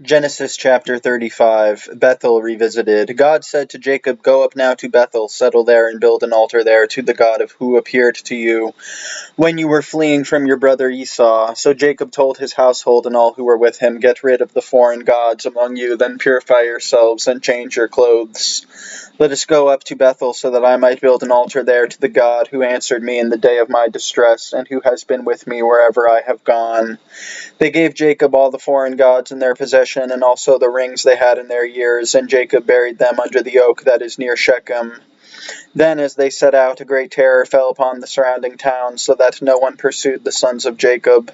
Genesis chapter 35, Bethel revisited. God said to Jacob, "Go up now to Bethel, settle there, and build an altar there to the God of who appeared to you when you were fleeing from your brother Esau." So Jacob told his household and all who were with him, "Get rid of the foreign gods among you, then purify yourselves and change your clothes. Let us go up to Bethel so that I might build an altar there to the God who answered me in the day of my distress and who has been with me wherever I have gone." They gave Jacob all the foreign gods in their possession and also the rings they had in their ears, and Jacob buried them under the oak that is near Shechem. Then, as they set out, a great terror fell upon the surrounding towns, so that no one pursued the sons of Jacob.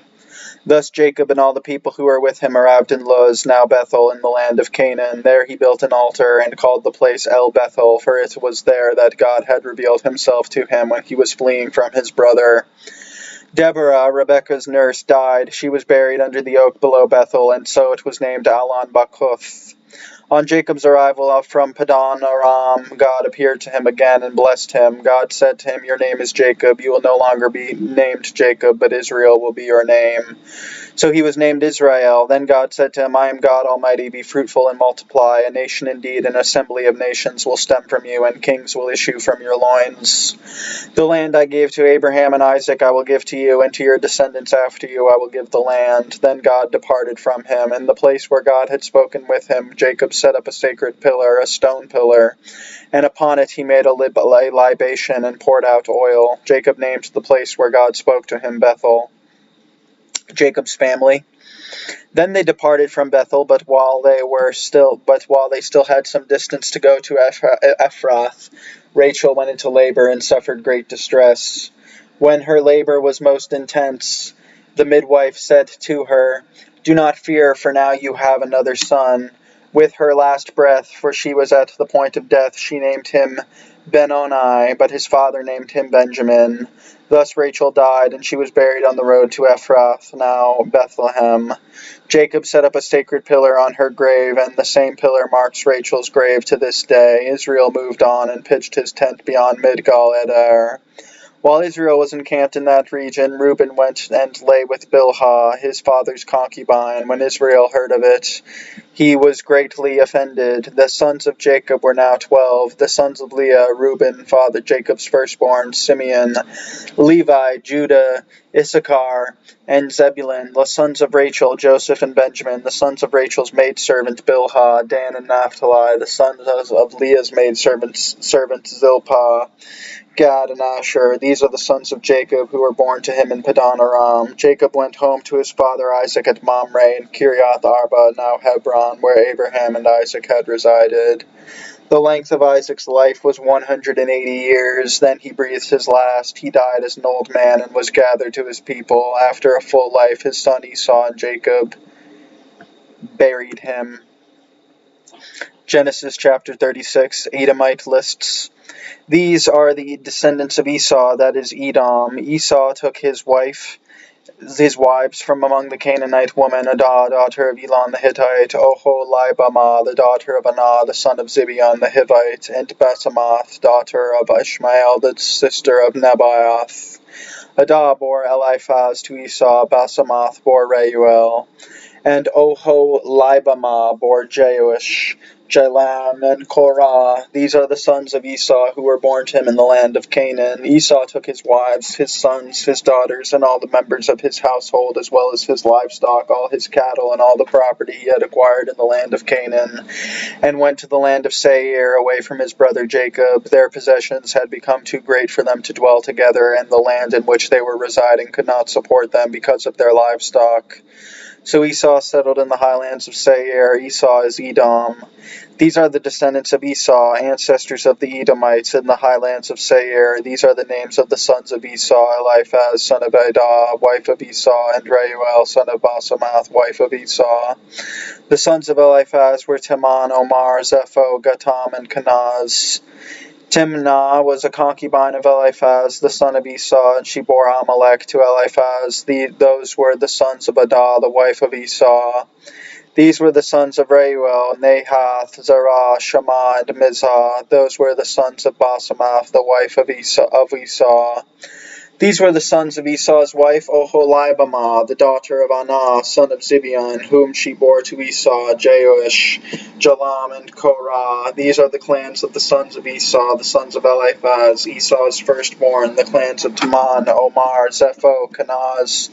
Thus Jacob and all the people who were with him arrived in Luz, now Bethel, in the land of Canaan. There he built an altar and called the place El Bethel, for it was there that God had revealed himself to him when he was fleeing from his brother. Deborah, Rebekah's nurse, died. She was buried under the oak below Bethel, and so it was named Allon Bachuth. On Jacob's arrival from Padan Aram, God appeared to him again and blessed him. God said to him, "Your name is Jacob. You will no longer be named Jacob, but Israel will be your name." So he was named Israel. Then God said to him, "I am God Almighty. Be fruitful and multiply. A nation indeed, an assembly of nations will stem from you, and kings will issue from your loins. The land I gave to Abraham and Isaac I will give to you, and to your descendants after you I will give the land." Then God departed from him. In the place where God had spoken with him, Jacob set up a sacred pillar, a stone pillar, and upon it he made a libation and poured out oil. Jacob named the place where God spoke to him Bethel. Jacob's family. Then they departed from Bethel, but while they still had some distance to go to Ephrath, Rachel went into labor and suffered great distress. When her labor was most intense, the midwife said to her, "Do not fear, for now you have another son." With her last breath, for she was at the point of death, she named him Benoni, but his father named him Benjamin. Thus Rachel died, and she was buried on the road to Ephrath, now Bethlehem. Jacob set up a sacred pillar on her grave, and the same pillar marks Rachel's grave to this day. Israel moved on and pitched his tent beyond Midgal Eder. While Israel was encamped in that region, Reuben went and lay with Bilhah, his father's concubine. When Israel heard of it, he was greatly offended. The sons of Jacob were now 12. The sons of Leah, Reuben, father Jacob's firstborn, Simeon, Levi, Judah, Issachar, and Zebulun. The sons of Rachel, Joseph and Benjamin. The sons of Rachel's maidservant, Bilhah, Dan and Naphtali. The sons of Leah's maidservant, Zilpah, Gad, and Asher. These are the sons of Jacob who were born to him in Padan Aram. Jacob went home to his father Isaac at Mamre in Kiriath Arba, now Hebron, where Abraham and Isaac had resided. The length of Isaac's life was 180 years. Then he breathed his last. He died as an old man and was gathered to his people. After a full life, his son Esau and Jacob buried him. Genesis chapter 36, Edomite lists. These are the descendants of Esau, that is Edom. Esau took his wives from among the Canaanite women, Adah, daughter of Elon the Hittite, Oholibamah, the daughter of Anah, the son of Zibeon the Hivite, and Basemath, daughter of Ishmael, the sister of Nebaioth. Adah bore Eliphaz to Esau, Basemath bore Reuel, and Oholibamah bore Jeush, Jalam, and Korah. These are the sons of Esau who were born to him in the land of Canaan. Esau took his wives, his sons, his daughters, and all the members of his household, as well as his livestock, all his cattle, and all the property he had acquired in the land of Canaan, and went to the land of Seir, away from his brother Jacob. Their possessions had become too great for them to dwell together, and the land in which they were residing could not support them because of their livestock. So Esau settled in the highlands of Seir. Esau is Edom. These are the descendants of Esau, ancestors of the Edomites in the highlands of Seir. These are the names of the sons of Esau: Eliphaz, son of Adah, wife of Esau, and Reuel, son of Basemath, wife of Esau. The sons of Eliphaz were Teman, Omar, Zepho, Gatam, and Kenaz. Timnah was a concubine of Eliphaz, the son of Esau, and she bore Amalek to Eliphaz. Those were the sons of Adah, the wife of Esau. These were the sons of Reuel, Nahath, Zerah, Shammah, and Mizah. Those were the sons of Basemath, the wife of Esau. These were the sons of Esau's wife Oholibamah, the daughter of Anah, son of Zibeon, whom she bore to Esau, Jeush, Jalam, and Korah. These are the clans of the sons of Esau, the sons of Eliphaz, Esau's firstborn, the clans of Taman, Omar, Zepho, Kenaz,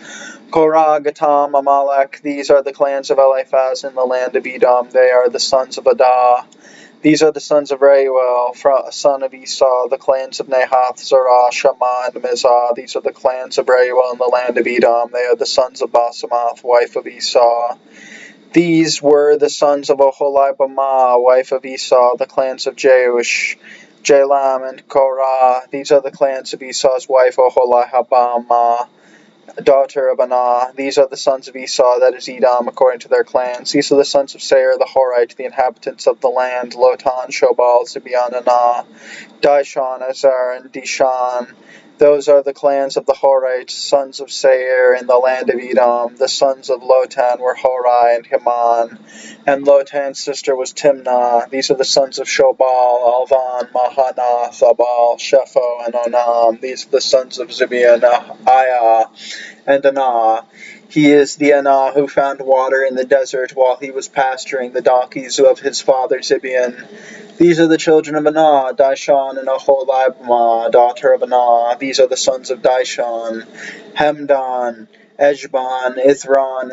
Korah, Gatam, Amalek. These are the clans of Eliphaz in the land of Edom. They are the sons of Adah. These are the sons of Reuel, son of Esau, the clans of Nahath, Zerah, Shammah, and Mizah. These are the clans of Reuel in the land of Edom. They are the sons of Basemath, wife of Esau. These were the sons of Oholibamah, wife of Esau, the clans of Jeush, Jalam, and Korah. These are the clans of Esau's wife Oholibamah, daughter of Anah. These are the sons of Esau, that is Edom, according to their clans. These are the sons of Seir the Horite, the inhabitants of the land, Lotan, Shobal, Zibeon, Anah, Dishon, Ezer, and Dishan. Those are the clans of the Horites, sons of Seir in the land of Edom. The sons of Lotan were Hori and Heman, and Lotan's sister was Timnah. These are the sons of Shobal, Alvan, Mahanath, Abal, Shepho, and Onam. These are the sons of Zibeon, Aiah, and Anah. He is the Anah who found water in the desert while he was pasturing the donkeys of his father Zibeon. These are the children of Anah, Dishon and Oholibamah, daughter of Anah. These are the sons of Dishon, Hemdan, Eshban, Ithran,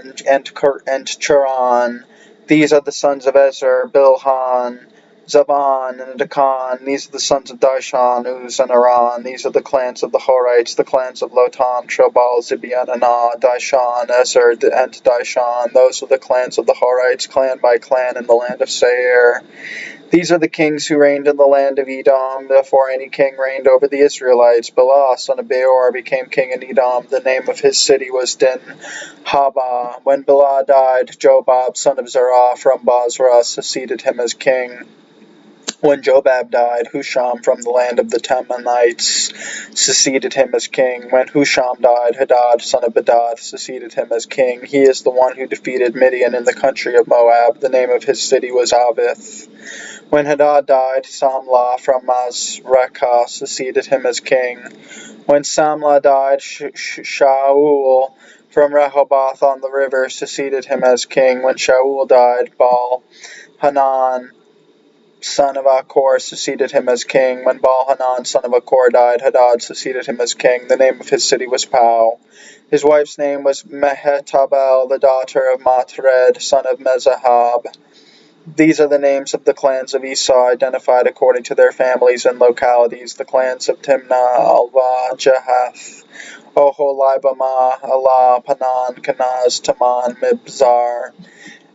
and Cheran. These are the sons of Ezer, Bilhan, Zaban, and Akan. These are the sons of Dishon, Uz, and Aran. These are the clans of the Horites, the clans of Lotan, Shobal, Zibeon, Anah, Dishon, Ezer, and Dishon. Those are the clans of the Horites, clan by clan, in the land of Seir. These are the kings who reigned in the land of Edom before any king reigned over the Israelites. Bela, son of Beor, became king in Edom. The name of his city was Dinhabah. When Bela died, Jobab, son of Zerah, from Basra, succeeded him as king. When Jobab died, Husham from the land of the Temanites succeeded him as king. When Husham died, Hadad, son of Bedad, succeeded him as king. He is the one who defeated Midian in the country of Moab. The name of his city was Avith. When Hadad died, Samlah from Masrekah succeeded him as king. When Samlah died, Shaul from Rehoboth on the river succeeded him as king. When Shaul died, Baal-Hanan, son of Achor, succeeded him as king. When Baal-Hanan, son of Achor, died, Hadad succeeded him as king. The name of his city was Pau. His wife's name was Mehetabel, the daughter of Matred, son of Mezahab. These are the names of the clans of Esau, identified according to their families and localities. The clans of Timnah, Alva, Jahath, Oholibamah, Elah, Panan, Kenaz, Taman, Mibzar,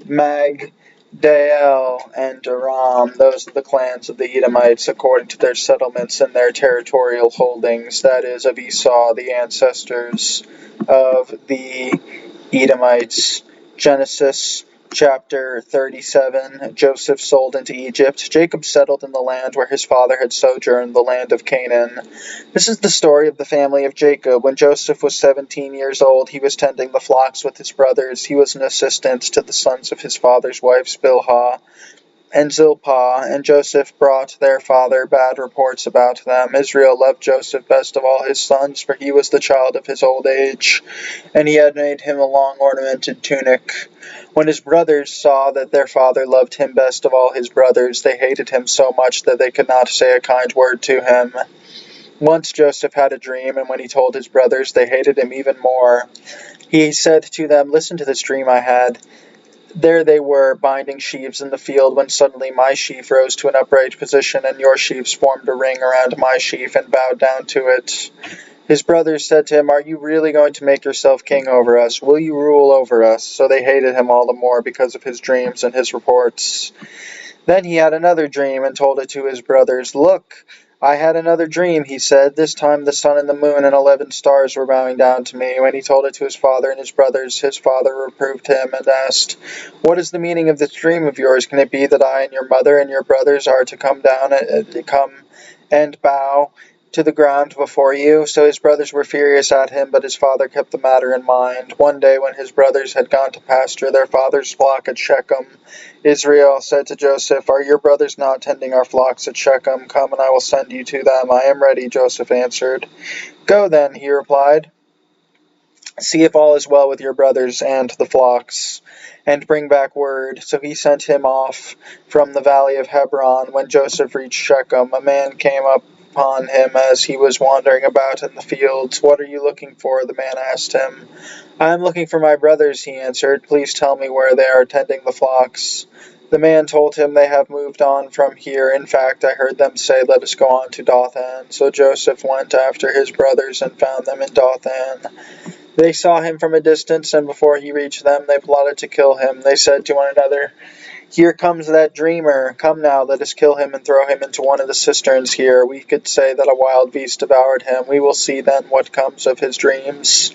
Magdael, and Aram. Those are the clans of the Edomites according to their settlements and their territorial holdings, that is, of Esau, the ancestors of the Edomites. Genesis chapter 37. Joseph sold into Egypt. Jacob settled in the land where his father had sojourned, the land of Canaan. This is the story of the family of Jacob. When Joseph was 17 years old, he was tending the flocks with his brothers. He was an assistant to the sons of his father's wives, Bilhah and Zilpah, and Joseph brought their father bad reports about them. Israel loved Joseph best of all his sons, for he was the child of his old age, and he had made him a long ornamented tunic. When his brothers saw that their father loved him best of all his brothers, they hated him so much that they could not say a kind word to him. Once Joseph had a dream, and when he told his brothers, they hated him even more. He said to them, "Listen to this dream I had. There they were, binding sheaves in the field, when suddenly my sheaf rose to an upright position, and your sheaves formed a ring around my sheaf and bowed down to it." His brothers said to him, "Are you really going to make yourself king over us? Will you rule over us?" So they hated him all the more because of his dreams and his reports. Then he had another dream and told it to his brothers. "Look, I had another dream," he said. "This time the sun and the moon and 11 stars were bowing down to me." When he told it to his father and his brothers, his father reproved him and asked, "What is the meaning of this dream of yours? Can it be that I and your mother and your brothers are to come and bow to the ground before you. So his brothers were furious at him, but his father kept the matter in mind. One day when his brothers had gone to pasture their father's flock at Shechem, Israel said to Joseph, "Are your brothers not tending our flocks at Shechem? Come, and I will send you to them." "I am ready," Joseph answered. "Go then," he replied. "See if all is well with your brothers and the flocks, and bring back word." So he sent him off from the valley of Hebron. When Joseph reached Shechem, a man came up upon him as he was wandering about in the fields. "What are you looking for?" the man asked him. "I am looking for my brothers," he answered. "Please tell me where they are tending the flocks." The man told him, "They have moved on from here. In fact, I heard them say, 'Let us go on to Dothan.'" So Joseph went after his brothers and found them in Dothan. They saw him from a distance, and before he reached them, they plotted to kill him. They said to one another, "Here comes that dreamer. Come now, let us kill him and throw him into one of the cisterns here. We could say that a wild beast devoured him. We will see then what comes of his dreams."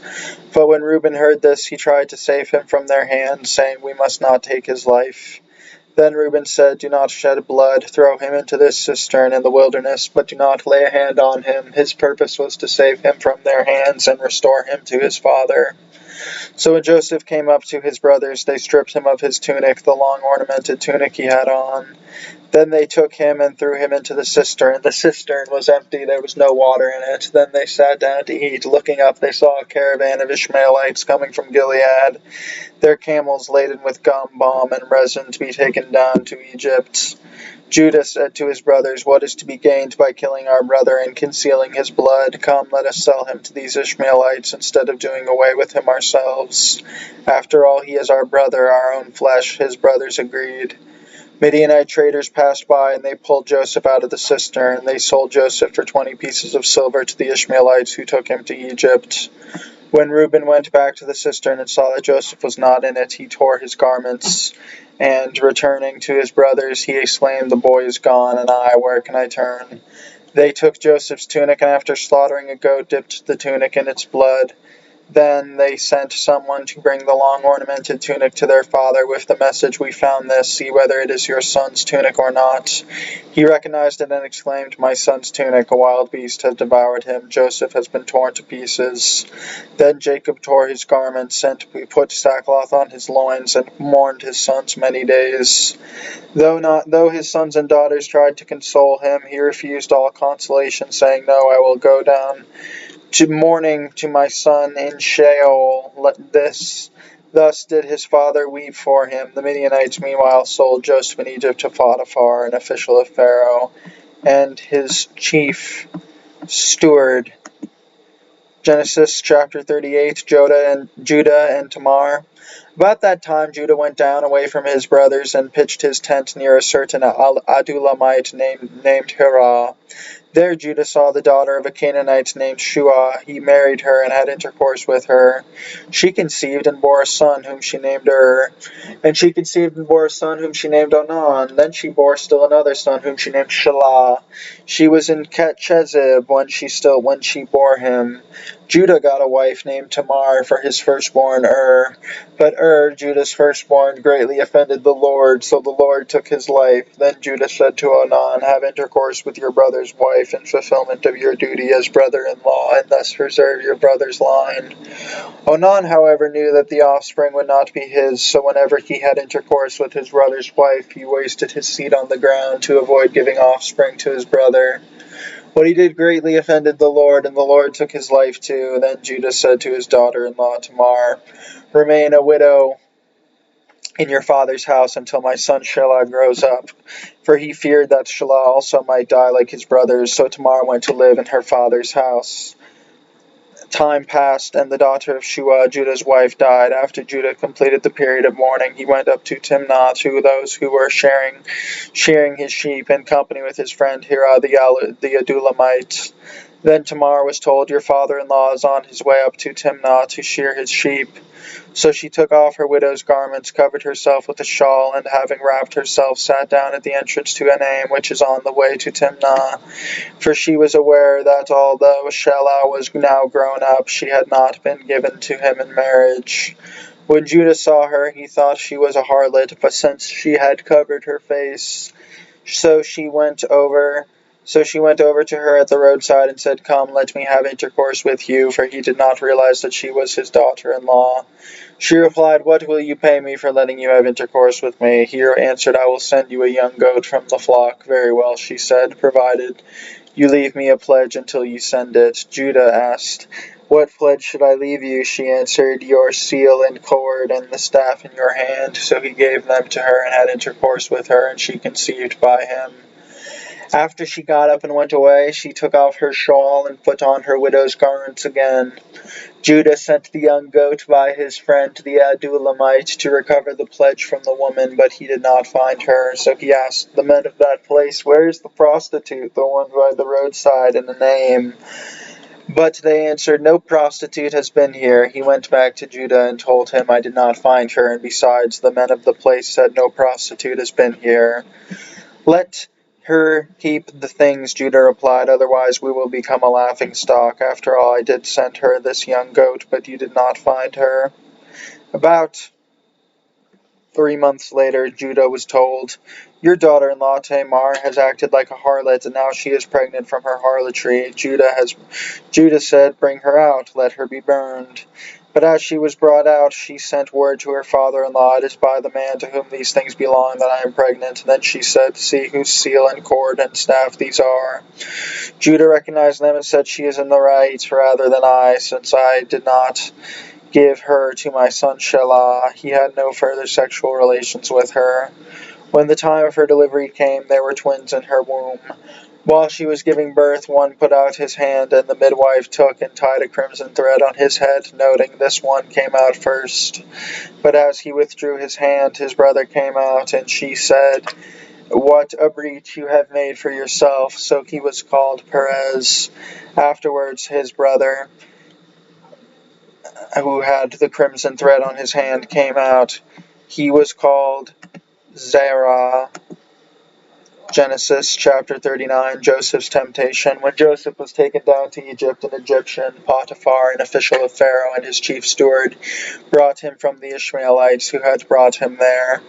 But when Reuben heard this, he tried to save him from their hands, saying, "We must not take his life." Then Reuben said, "Do not shed blood. Throw him into this cistern in the wilderness, but do not lay a hand on him." His purpose was to save him from their hands and restore him to his father. So when Joseph came up to his brothers, they stripped him of his tunic, the long ornamented tunic he had on. Then they took him and threw him into the cistern. The cistern was empty, there was no water in it. Then they sat down to eat. Looking up, they saw a caravan of Ishmaelites coming from Gilead, their camels laden with gum, balm, and resin to be taken down to Egypt. Judah said to his brothers, "What is to be gained by killing our brother and concealing his blood? Come, let us sell him to these Ishmaelites instead of doing away with him ourselves. After all, he is our brother, our own flesh." His brothers agreed. Midianite traders passed by, and they pulled Joseph out of the cistern. They sold Joseph for 20 pieces of silver to the Ishmaelites who took him to Egypt. When Reuben went back to the cistern and saw that Joseph was not in it, he tore his garments, and returning to his brothers, he exclaimed, "The boy is gone, and I, where can I turn?" They took Joseph's tunic, and after slaughtering a goat, dipped the tunic in its blood. Then they sent someone to bring the long ornamented tunic to their father with the message, "We found this. See whether it is your son's tunic or not." He recognized it and exclaimed, "My son's tunic. A wild beast has devoured him. Joseph has been torn to pieces." Then Jacob tore his garments and put sackcloth on his loins and mourned his sons many days. Though his sons and daughters tried to console him, he refused all consolation, saying, "No, I will go down to mourning to my son in Sheol." Thus did his father weep for him. The Midianites meanwhile sold Joseph in Egypt to Potiphar, an official of Pharaoh, and his chief steward. Genesis chapter 38, Judah and Tamar. About that time Judah went down away from his brothers and pitched his tent near a certain Adulamite named Hirah. There Judah saw the daughter of a Canaanite named Shua. He married her and had intercourse with her. She conceived and bore a son whom she named And she conceived and bore a son whom she named Onan. Then she bore still another son whom she named Shelah. She was in Chezib when she bore him. Judah got a wife named Tamar for his firstborn But Judah's firstborn, greatly offended the Lord, so the Lord took his life. Then Judah said to Onan, "Have intercourse with your brother's wife in fulfillment of your duty as brother-in-law, and thus preserve your brother's line." Onan, however, knew that the offspring would not be his, so whenever he had intercourse with his brother's wife, he wasted his seed on the ground to avoid giving offspring to his brother. What he did greatly offended the Lord, and the Lord took his life too. Then Judah said to his daughter-in-law Tamar, "Remain a widow in your father's house until my son Shelah grows up." For he feared that Shelah also might die like his brothers, so Tamar went to live in her father's house. Time passed, and the daughter of Shua, Judah's wife, died. After Judah completed the period of mourning, he went up to Timnah to those who were shearing his sheep in company with his friend Hirah the Adulamite. Then Tamar was told, "Your father-in-law is on his way up to Timnah to shear his sheep." So she took off her widow's garments, covered herself with a shawl, and having wrapped herself, sat down at the entrance to Enaim, which is on the way to Timnah. For she was aware that although Shelah was now grown up, she had not been given to him in marriage. When Judah saw her, he thought she was a harlot, but since she had covered her face, so she went over So she went over to her at the roadside and said, "Come, let me have intercourse with you," for he did not realize that she was his daughter-in-law. She replied, "What will you pay me for letting you have intercourse with me?" He answered, "I will send you a young goat from the flock." "Very well," she said, "provided you leave me a pledge until you send it." Judah asked, "What pledge should I leave you?" She answered, "Your seal and cord and the staff in your hand." So he gave them to her and had intercourse with her, and she conceived by him. After she got up and went away, she took off her shawl and put on her widow's garments again. Judah sent the young goat by his friend the Adullamite to recover the pledge from the woman, but he did not find her. So he asked the men of that place, "Where is the prostitute, the one by the roadside, in the name?" But they answered, "No prostitute has been here." He went back to Judah and told him, "I did not find her, and besides, the men of the place said no prostitute has been here." "Let her keep the things," Judah replied, "otherwise we will become a laughingstock. After all, I did send her this young goat, but you did not find her." About 3 months later, Judah was told, "Your daughter-in-law Tamar has acted like a harlot, and now she is pregnant from her harlotry." Judah said, "Bring her out, let her be burned." But as she was brought out, she sent word to her father-in-law, "It is by the man to whom these things belong that I am pregnant." And then she said, "See whose seal and cord and staff these are." Judah recognized them and said, "She is in the right rather than I, since I did not give her to my son Shelah." He had no further sexual relations with her. When the time of her delivery came, there were twins in her womb. While she was giving birth, one put out his hand, and the midwife took and tied a crimson thread on his head, noting, "This one came out first." But as he withdrew his hand, his brother came out, and she said, "What a breach you have made for yourself." So he was called Perez. Afterwards, his brother, who had the crimson thread on his hand, came out. He was called Zerah. Genesis chapter 39, Joseph's temptation. When Joseph was taken down to Egypt, an Egyptian, Potiphar, an official of Pharaoh, and his chief steward, brought him from the Ishmaelites who had brought him there.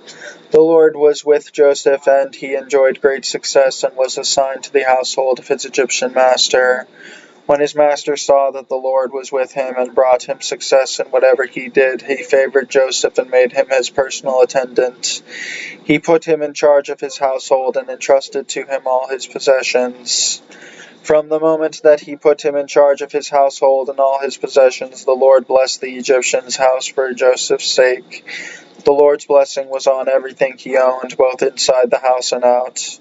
The Lord was with Joseph, and he enjoyed great success and was assigned to the household of his Egyptian master. When his master saw that the Lord was with him and brought him success in whatever he did, he favored Joseph and made him his personal attendant. He put him in charge of his household and entrusted to him all his possessions. From the moment that he put him in charge of his household and all his possessions, the Lord blessed the Egyptian's house for Joseph's sake. The Lord's blessing was on everything he owned, both inside the house and out.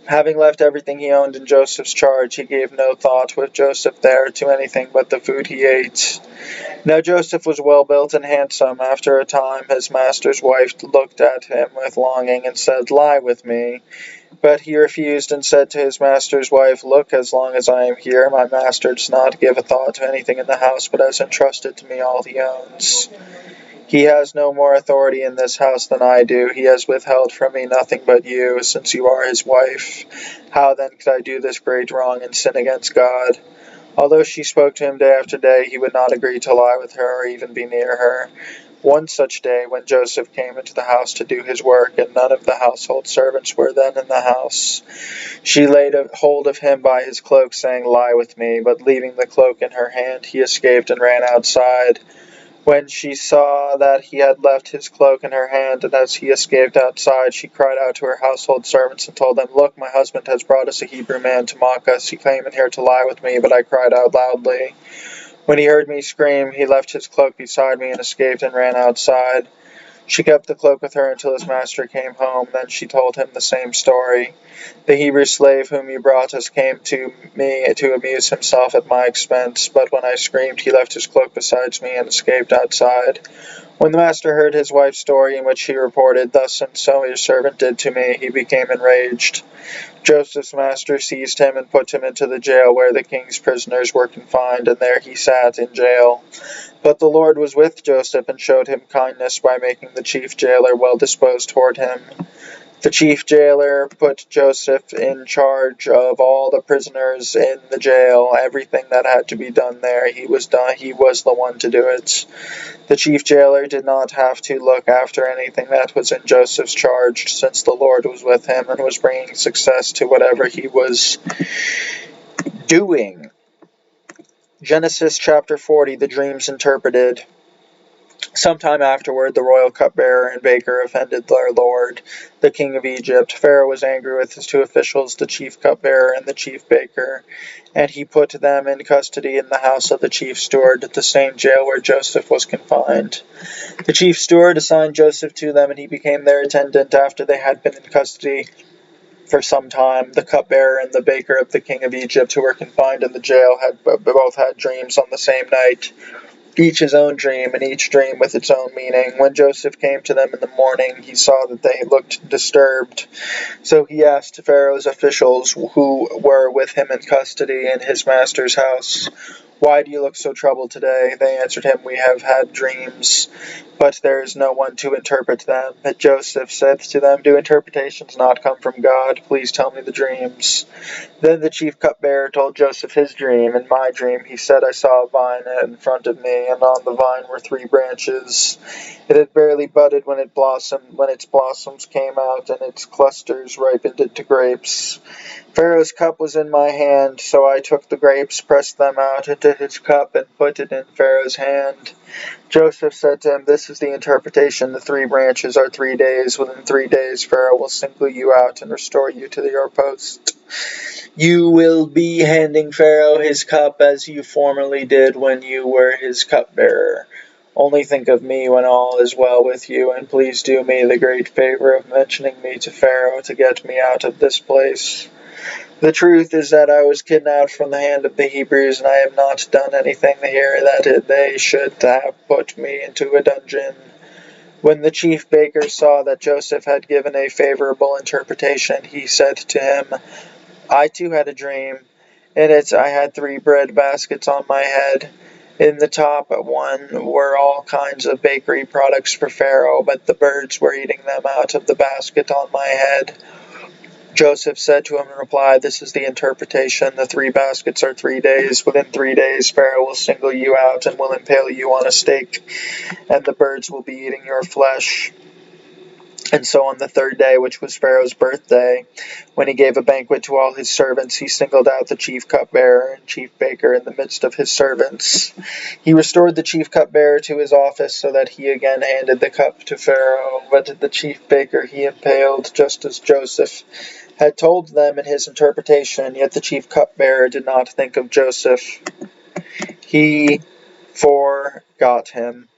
Having left everything he owned in Joseph's charge, he gave no thought with Joseph there to anything but the food he ate. Now Joseph was well built and handsome. After a time, his master's wife looked at him with longing and said, "Lie with me." But he refused and said to his master's wife, "Look, as long as I am here, my master does not give a thought to anything in the house, but has entrusted to me all he owns. He has no more authority in this house than I do. He has withheld from me nothing but you, since you are his wife. How then could I do this great wrong and sin against God?" Although she spoke to him day after day, he would not agree to lie with her or even be near her. One such day, when Joseph came into the house to do his work, and none of the household servants were then in the house, she laid hold of him by his cloak, saying, "Lie with me." But leaving the cloak in her hand, he escaped and ran outside. When she saw that he had left his cloak in her hand, and as he escaped outside, she cried out to her household servants and told them, "Look, my husband has brought us a Hebrew man to mock us. He came in here to lie with me, but I cried out loudly. When he heard me scream, he left his cloak beside me and escaped and ran outside." She kept the cloak with her until his master came home. Then she told him the same story. "The Hebrew slave whom you brought us came to me to amuse himself at my expense, but when I screamed, he left his cloak beside me and escaped outside." When the master heard his wife's story, in which she reported, "Thus and so your servant did to me," he became enraged. Joseph's master seized him and put him into the jail where the king's prisoners were confined, and there he sat in jail. But the Lord was with Joseph and showed him kindness by making the chief jailer well disposed toward him. The chief jailer put Joseph in charge of all the prisoners in the jail. Everything that had to be done there, he was the one to do it. The chief jailer did not have to look after anything that was in Joseph's charge, since the Lord was with him and was bringing success to whatever he was doing. Genesis chapter 40, the dreams interpreted. Sometime afterward, the royal cupbearer and baker offended their lord, the king of Egypt. Pharaoh was angry with his two officials, the chief cupbearer and the chief baker, and he put them in custody in the house of the chief steward, the same jail where Joseph was confined. The chief steward assigned Joseph to them, and he became their attendant after they had been in custody for some time. The cupbearer and the baker of the king of Egypt, who were confined in the jail, had both had dreams on the same night, each his own dream, and each dream with its own meaning. When Joseph came to them in the morning, he saw that they looked disturbed. So he asked Pharaoh's officials who were with him in custody in his master's house, "Why do you look so troubled today?" They answered him, "We have had dreams, but there is no one to interpret them." But Joseph said to them, "Do interpretations not come from God? Please tell me the dreams." Then the chief cupbearer told Joseph his dream. "In my dream," he said, "I saw a vine in front of me, and on the vine were 3 branches. It had barely budded when it blossomed, when its blossoms came out, and its clusters ripened into grapes. Pharaoh's cup was in my hand, so I took the grapes, pressed them out into his cup, and put it in Pharaoh's hand." Joseph said to him, "This is the interpretation. The 3 branches are 3 days. Within 3 days Pharaoh will single you out and restore you to your post. You will be handing Pharaoh his cup as you formerly did when you were his cupbearer. Only think of me when all is well with you, and please do me the great favor of mentioning me to Pharaoh to get me out of this place. The truth is that I was kidnapped from the hand of the Hebrews, and I have not done anything here that they should have put me into a dungeon." When the chief baker saw that Joseph had given a favorable interpretation, he said to him, "I too had a dream. In it I had 3 bread baskets on my head. In the top one were all kinds of bakery products for Pharaoh, but the birds were eating them out of the basket on my head." Joseph said to him in reply, "This is the interpretation. The 3 baskets are 3 days. Within 3 days Pharaoh will single you out and will impale you on a stake, and the birds will be eating your flesh." And so on the 3rd day, which was Pharaoh's birthday, when he gave a banquet to all his servants, he singled out the chief cupbearer and chief baker in the midst of his servants. He restored the chief cupbearer to his office so that he again handed the cup to Pharaoh. But the chief baker he impaled, just as Joseph had told them in his interpretation. Yet the chief cupbearer did not think of Joseph. He forgot him.